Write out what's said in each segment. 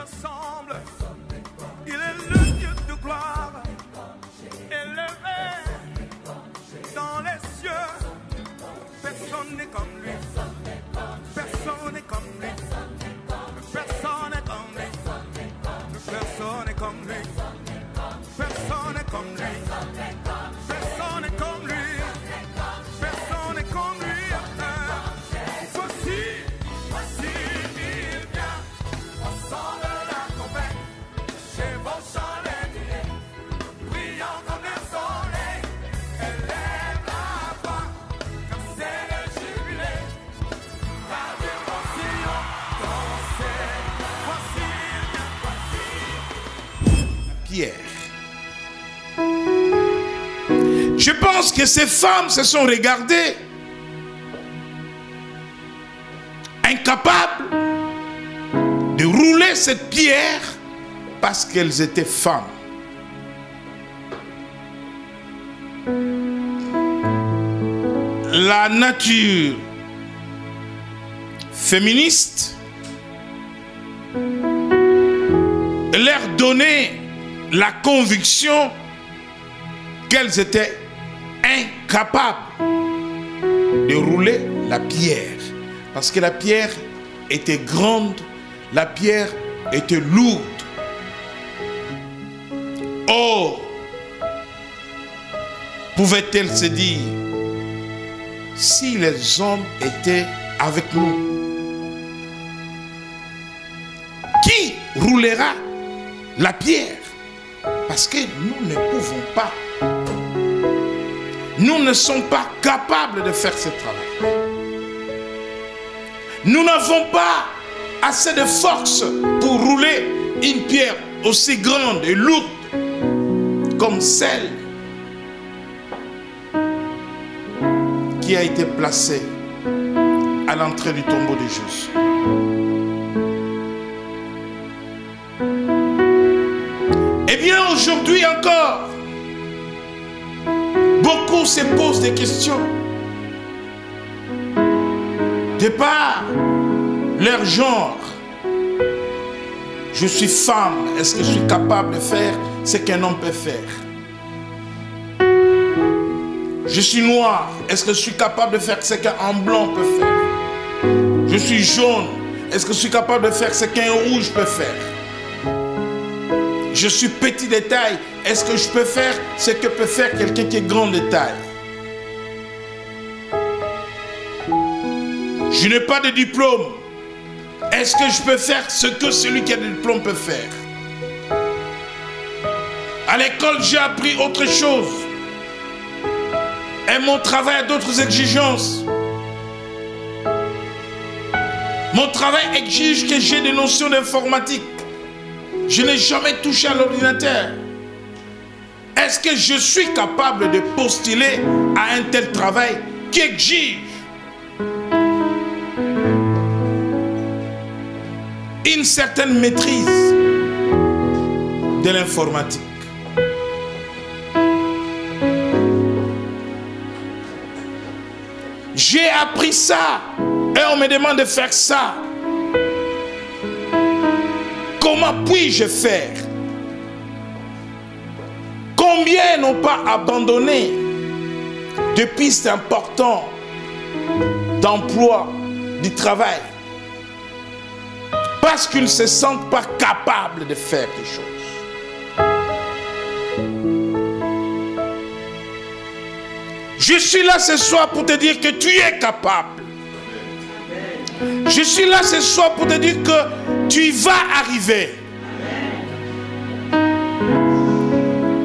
ressemble. Il est le Dieu de gloire, élevé dans les cieux. Personne n'est comme lui. Personne n'est comme lui. Personne n'est comme lui. Personne n'est comme lui. Personne n'est comme lui. Personne n'est comme lui. Personne n'est comme lui. Voici, il vient. Au son de la trompette, chevauchant les nuées, brillant comme le soleil. Élève la voix, comme c'est le jubilé. Radio Sion, dansez. Voici, il vient. Pierre. Je pense que ces femmes se sont regardées incapables de rouler cette pierre parce qu'elles étaient femmes. La nature féministe leur donnait la conviction qu'elles étaient incapables de rouler la pierre. Parce que la pierre était grande, la pierre était lourde. Or, pouvait-elle se dire, si les hommes étaient avec nous, qui roulera la pierre? Parce que nous ne pouvons pas. Nous ne sommes pas capables de faire ce travail. Nous n'avons pas assez de force pour rouler une pierre aussi grande et lourde comme celle qui a été placée à l'entrée du tombeau de Jésus. Eh bien, aujourd'hui encore, beaucoup se posent des questions. De par leur genre, je suis femme, est-ce que je suis capable de faire ce qu'un homme peut faire? Je suis noir, est-ce que je suis capable de faire ce qu'un blanc peut faire? Je suis jaune, est-ce que je suis capable de faire ce qu'un rouge peut faire? Je suis petit de taille, est-ce que je peux faire ce que peut faire quelqu'un qui est grand de taille? Je n'ai pas de diplôme. Est-ce que je peux faire ce que celui qui a des diplômes peut faire? À l'école, j'ai appris autre chose. Et mon travail a d'autres exigences. Mon travail exige que j'ai des notions d'informatique. Je n'ai jamais touché à l'ordinateur. Est-ce que je suis capable de postuler à un tel travail qui exige une certaine maîtrise de l'informatique? J'ai appris ça et on me demande de faire ça. Comment puis-je faire? Combien n'ont pas abandonné des pistes importantes d'emploi, du travail, parce qu'ils ne se sentent pas capables de faire des choses. Je suis là ce soir pour te dire que tu es capable. Je suis là ce soir pour te dire que tu y vas arriver.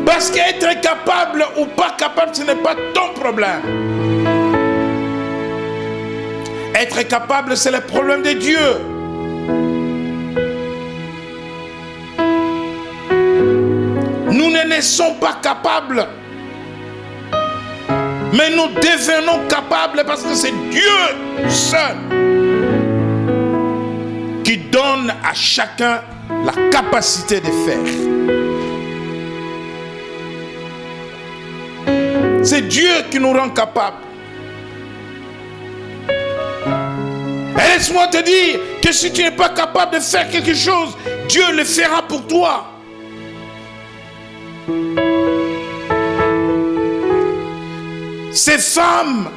Parce qu'être capable ou pas capable, ce n'est pas ton problème. Être capable, c'est le problème de Dieu. Nous ne naissons pas capables, mais nous devenons capables parce que c'est Dieu seul qui donne à chacun la capacité de faire. C'est Dieu qui nous rend capables. Et laisse-moi te dire que si tu n'es pas capable de faire quelque chose Dieu le fera pour toi. Ces femmes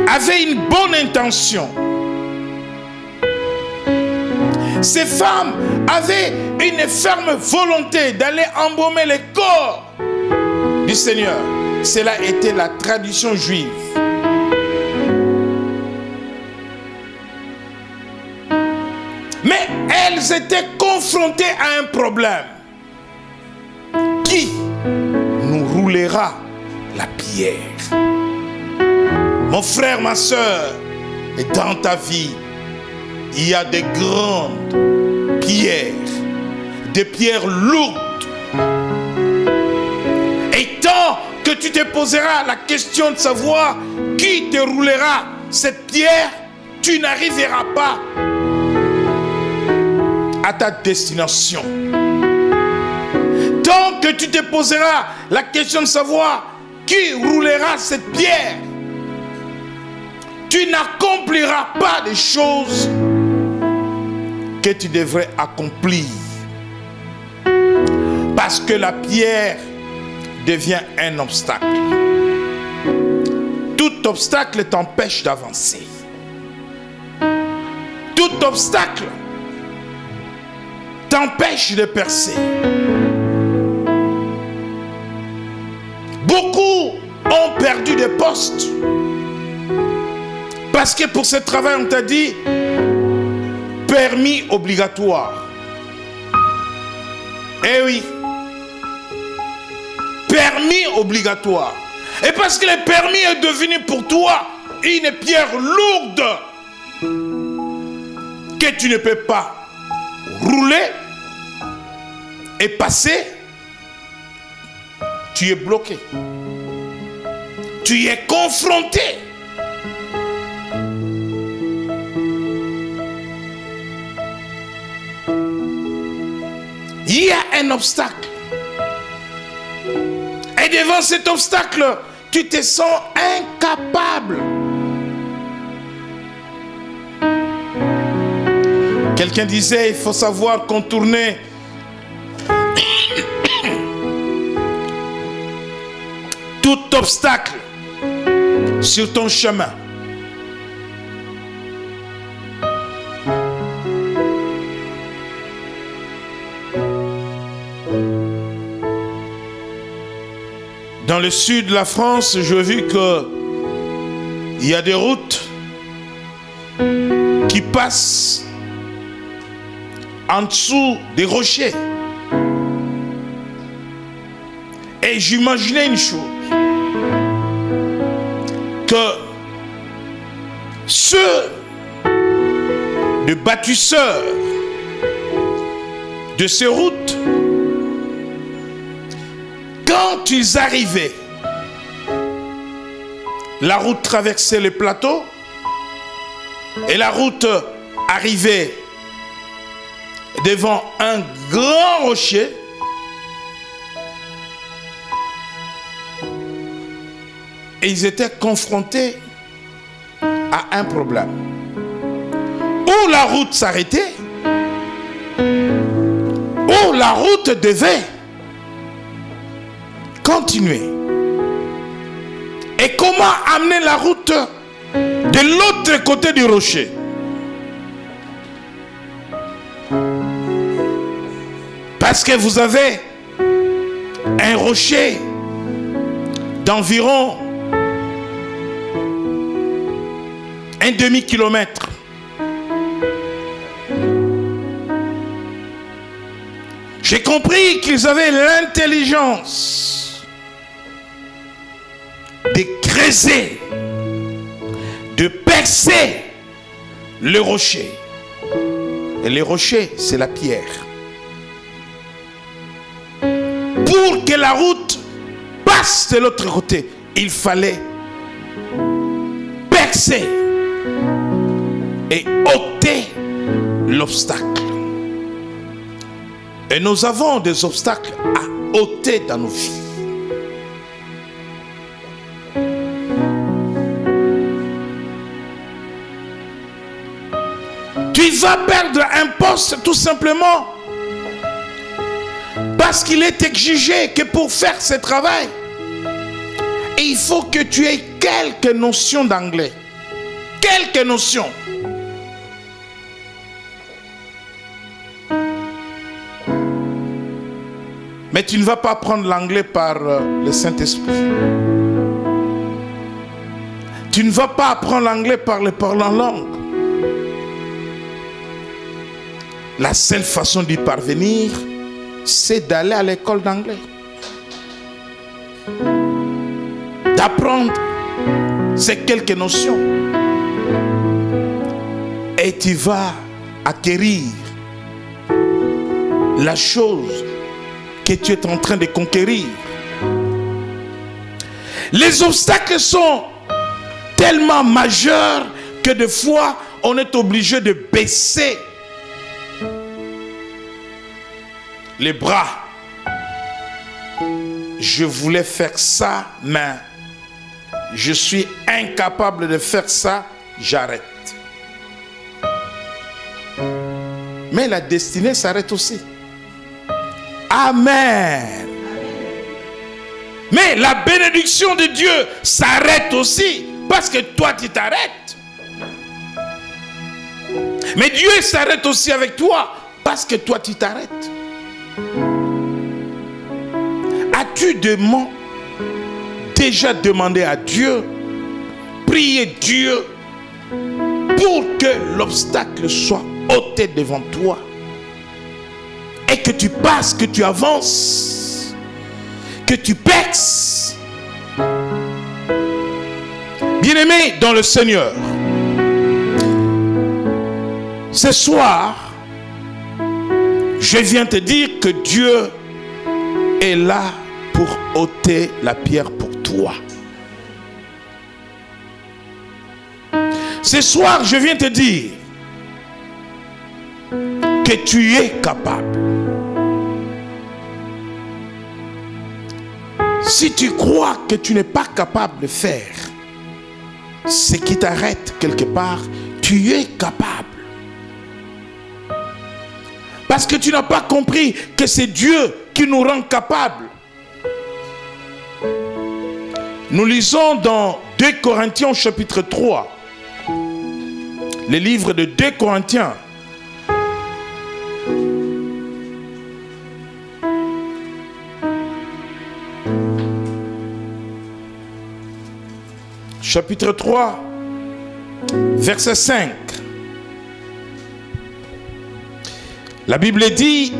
avaient une bonne intention. Ces femmes avaient une ferme volonté d'aller embaumer le corps du Seigneur. Cela était la tradition juive. Mais elles étaient confrontées à un problème. Qui nous roulera la pierre? Mon frère, ma soeur, et dans ta vie, il y a des grandes pierres, des pierres lourdes. Et tant que tu te poseras la question de savoir qui te roulera cette pierre, tu n'arriveras pas à ta destination. Tant que tu te poseras la question de savoir qui roulera cette pierre, tu n'accompliras pas des choses que tu devrais accomplir. Parce que la pierre devient un obstacle. Tout obstacle t'empêche d'avancer. Tout obstacle t'empêche de percer. Beaucoup ont perdu des postes parce que pour ce travail on t'a dit permis obligatoire. Eh oui, permis obligatoire. Et parce que le permis est devenu pour toi une pierre lourde que tu ne peux pas rouler et passer, tu es bloqué. Tu es confronté. Il y a un obstacle. Et devant cet obstacle, tu te sens incapable. Quelqu'un disait, il faut savoir contourner tout obstacle sur ton chemin. Dans le sud de la France, j'ai vu qu'il y a des routes qui passent en dessous des rochers. Et j'imaginais une chose, que ceux de bâtisseurs de ces routes, quand ils arrivaient, la route traversait les plateaux et la route arrivait devant un grand rocher. Et ils étaient confrontés à un problème. Ou la route s'arrêtait, ou la route devait continuer. Et comment amener la route de l'autre côté du rocher? Parce que vous avez un rocher d'environ un demi-kilomètre. J'ai compris qu'ils avaient l'intelligence de creuser, de percer le rocher. Et le rocher, c'est la pierre. Pour que la route passe de l'autre côté, il fallait percer et ôter l'obstacle. Et nous avons des obstacles à ôter dans nos vies. Tu vas perdre un poste tout simplement parce qu'il est exigé que pour faire ce travail, il faut que tu aies quelques notions d'anglais. Quelques notions. Mais tu ne vas pas apprendre l'anglais par le Saint-Esprit. Tu ne vas pas apprendre l'anglais par le parler en langue. La seule façon d'y parvenir, c'est d'aller à l'école d'anglais. D'apprendre ces quelques notions. Et tu vas acquérir la chose que tu es en train de conquérir. Les obstacles sont tellement majeurs que des fois, on est obligé de baisser les bras. Je voulais faire ça, mais je suis incapable de faire ça, j'arrête. Mais la destinée s'arrête aussi. Amen. Mais la bénédiction de Dieu s'arrête aussi parce que toi tu t'arrêtes. Mais Dieu s'arrête aussi avec toi parce que toi tu t'arrêtes. As-tu déjà demandé à Dieu, prié Dieu pour que l'obstacle soit ôté devant toi et que tu passes, que tu avances, que tu perces? Bien-aimé dans le Seigneur, ce soir, je viens te dire que Dieu est là pour ôter la pierre pour toi. Ce soir, je viens te dire que tu es capable. Si tu crois que tu n'es pas capable de faire ce qui t'arrête quelque part, tu es capable. Parce que tu n'as pas compris que c'est Dieu qui nous rend capables. Nous lisons dans 2 Corinthiens chapitre 3. Le livre de 2 Corinthiens. Chapitre 3, verset 5. La Bible dit,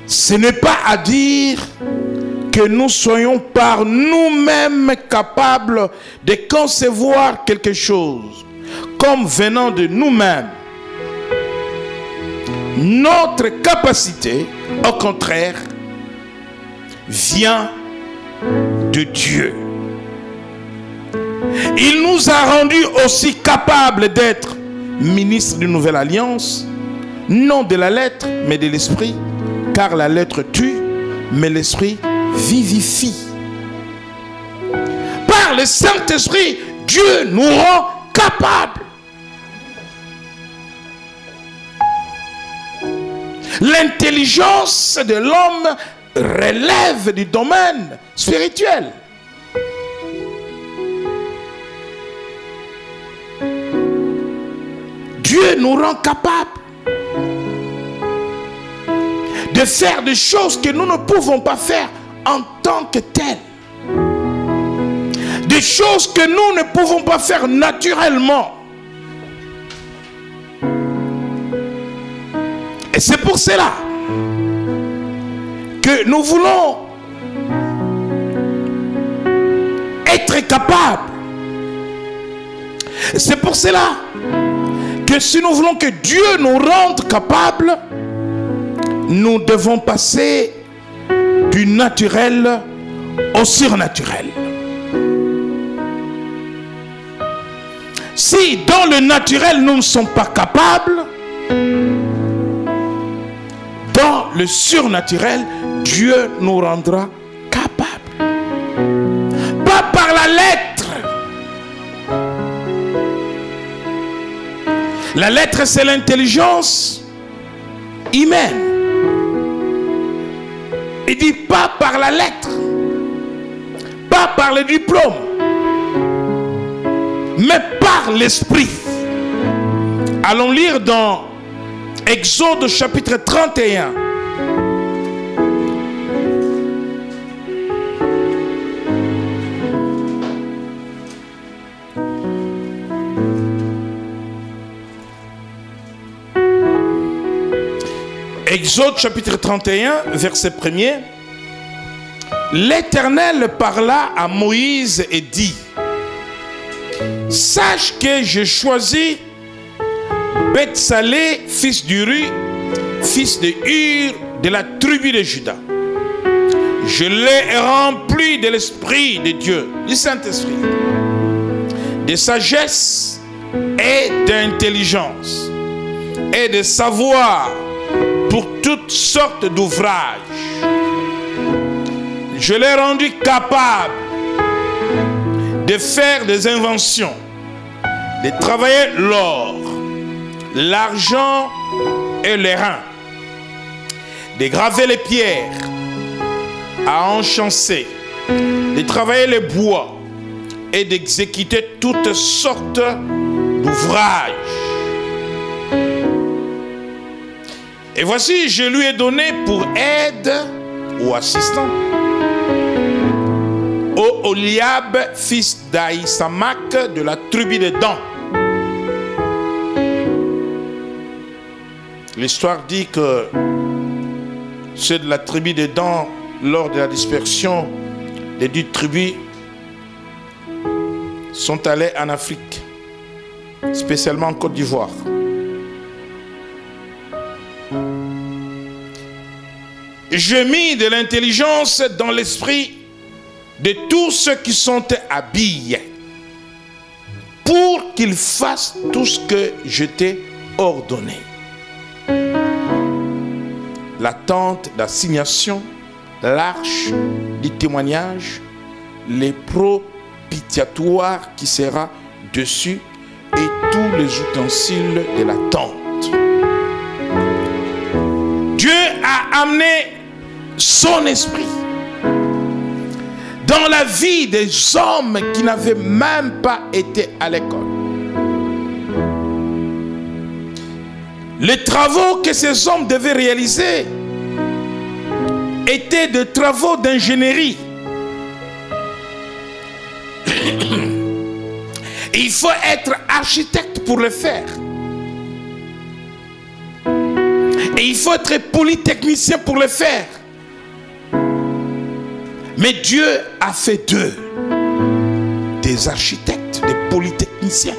ce n'est pas à dire que nous soyons par nous-mêmes capables de concevoir quelque chose comme venant de nous-mêmes. Notre capacité, au contraire, vient de Dieu. Il nous a rendus aussi capables d'être ministres d'une nouvelle alliance, non de la lettre, mais de l'esprit, car la lettre tue, mais l'esprit vivifie. Par le Saint-Esprit, Dieu nous rend capables. L'intelligence de l'homme relève du domaine spirituel. Dieu nous rend capables de faire des choses que nous ne pouvons pas faire en tant que telles. Des choses que nous ne pouvons pas faire naturellement. Et c'est pour cela que nous voulons être capables. C'est pour cela que si nous voulons que Dieu nous rende capables, nous devons passer du naturel au surnaturel. Si dans le naturel nous ne sommes pas capables, dans le surnaturel, Dieu nous rendra capables. Pas par la lettre, La lettre, c'est l'intelligence humaine. Il dit pas par la lettre, pas par le diplôme, mais par l'esprit. Allons lire dans Exode chapitre 31. Exode chapitre 31, verset 1er. L'Éternel parla à Moïse et dit: sache que j'ai choisi Bethsalé, fils d'Uri, fils de Hur, de la tribu de Juda. Je l'ai rempli de l'Esprit de Dieu, du Saint-Esprit, de sagesse et d'intelligence, et de savoir pour toutes sortes d'ouvrages. Je l'ai rendu capable de faire des inventions, de travailler l'or, l'argent et les reins, de graver les pierres, à enchâsser, de travailler les bois et d'exécuter toutes sortes d'ouvrages. Et voici, je lui ai donné pour aide ou assistant Oholiab, fils d'Aïsamak, de la tribu de Dan. L'histoire dit que ceux de la tribu de Dan, lors de la dispersion des 10 tribus, sont allés en Afrique, spécialement en Côte d'Ivoire. J'ai mis de l'intelligence dans l'esprit de tous ceux qui sont habillés, pour qu'ils fassent tout ce que je t'ai ordonné. La tente d'assignation, l'arche du témoignage, les propitiatoires qui sera dessus et tous les ustensiles de la tente. Dieu a amené son esprit dans la vie des hommes qui n'avaient même pas été à l'école. Les travaux que ces hommes devaient réaliser étaient des travaux d'ingénierie. Il faut être architecte pour le faire. Et il faut être polytechnicien pour le faire. Mais Dieu a fait d'eux des architectes, des polytechniciens,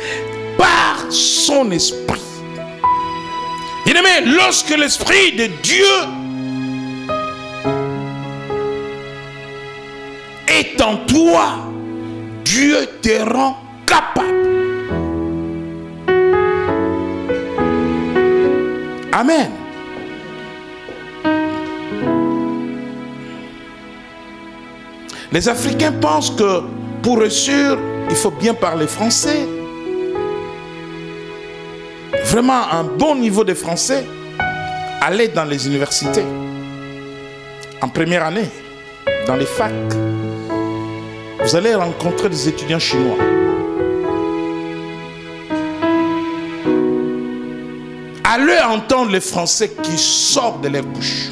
par son esprit. Bien-aimé, lorsque l'esprit de Dieu est en toi, Dieu te rend capable. Amen. Les Africains pensent que pour réussir, il faut bien parler français. Vraiment un bon niveau de français. Allez dans les universités. En première année, dans les facs, vous allez rencontrer des étudiants chinois. Allez entendre les Français qui sortent de leur bouche.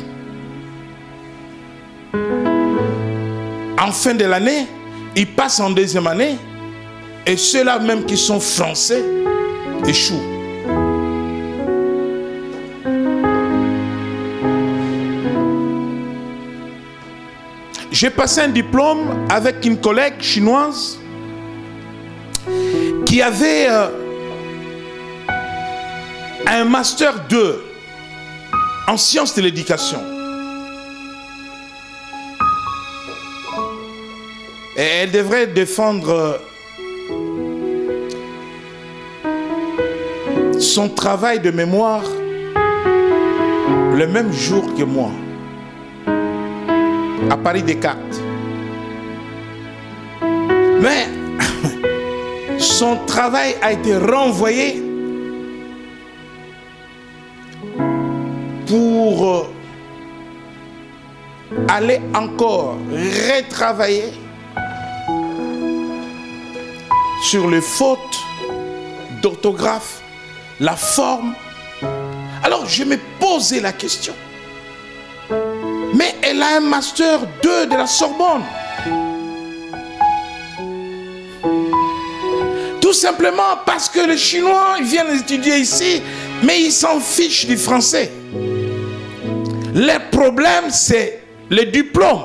En fin de l'année, ils passent en deuxième année et ceux-là même qui sont français échouent. J'ai passé un diplôme avec une collègue chinoise qui avait un master 2 en sciences de l'éducation. Et elle devrait défendre son travail de mémoire le même jour que moi, à Paris Descartes. Mais son travail a été renvoyé pour aller encore retravailler sur les fautes d'orthographe, la forme. Alors je me posais la question. Mais elle a un master 2 de la Sorbonne. Tout simplement parce que les Chinois, ils viennent étudier ici, mais ils s'en fichent du français. Le problème, c'est le diplôme.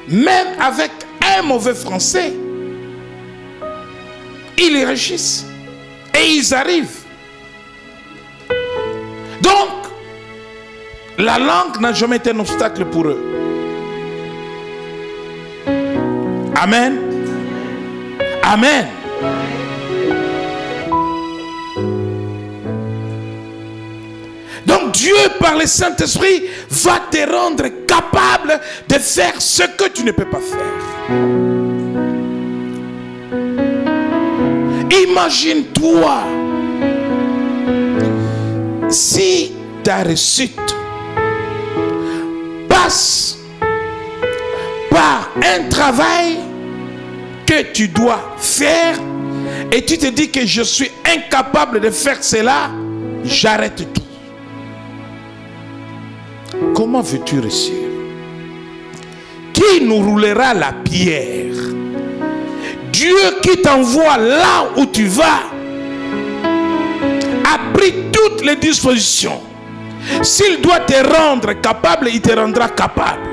Même avec un mauvais français, ils y réussissent. Et ils arrivent. Donc, la langue n'a jamais été un obstacle pour eux. Amen. Amen. Donc Dieu, par le Saint-Esprit, va te rendre capable de faire ce que tu ne peux pas faire. Imagine-toi si ta réussite passe par un travail que tu dois faire et tu te dis que je suis incapable de faire cela, j'arrête tout. Comment veux-tu réussir? Qui nous roulera la pierre? Dieu qui t'envoie là où tu vas a pris toutes les dispositions. S'il doit te rendre capable, il te rendra capable.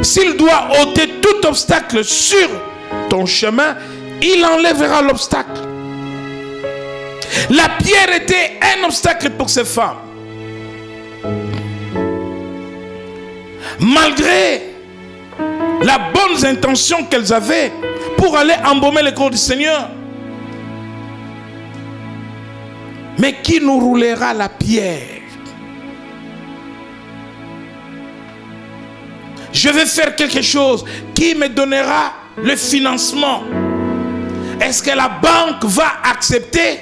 S'il doit ôter tout obstacle sur ton chemin, il enlèvera l'obstacle. La pierre était un obstacle pour ces femmes. Malgré la bonne intention qu'elles avaient pour aller embaumer le corps du Seigneur. Mais qui nous roulera la pierre? Je vais faire quelque chose qui me donnera le financement. Est-ce que la banque va accepter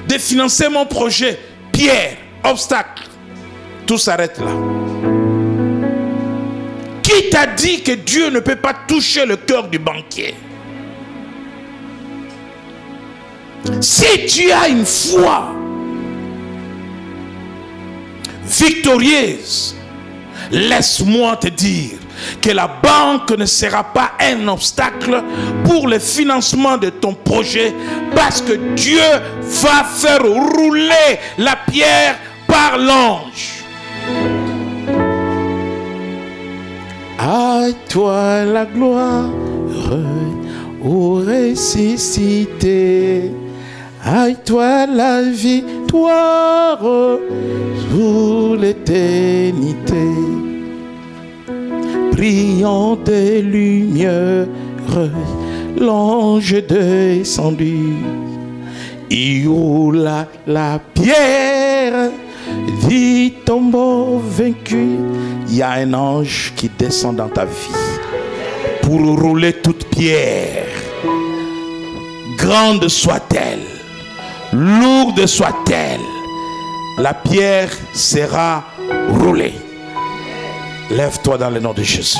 de financer mon projet? Pierre, obstacle. Tout s'arrête là. Qui t'a dit que Dieu ne peut pas toucher le cœur du banquier? Si tu as une foi victorieuse, laisse-moi te dire que la banque ne sera pas un obstacle pour le financement de ton projet, parce que Dieu va faire rouler la pierre par l'ange. À toi la gloire, ô ressuscité. À toi la victoire sous l'éternité. Brillant de lumière, l'ange descendu. Il roula la pierre, dit tombeau vaincu. Il y a un ange qui descend dans ta vie pour rouler toute pierre. Grande soit-elle, lourde soit-elle, la pierre sera roulée. Lève-toi dans le nom de Jésus.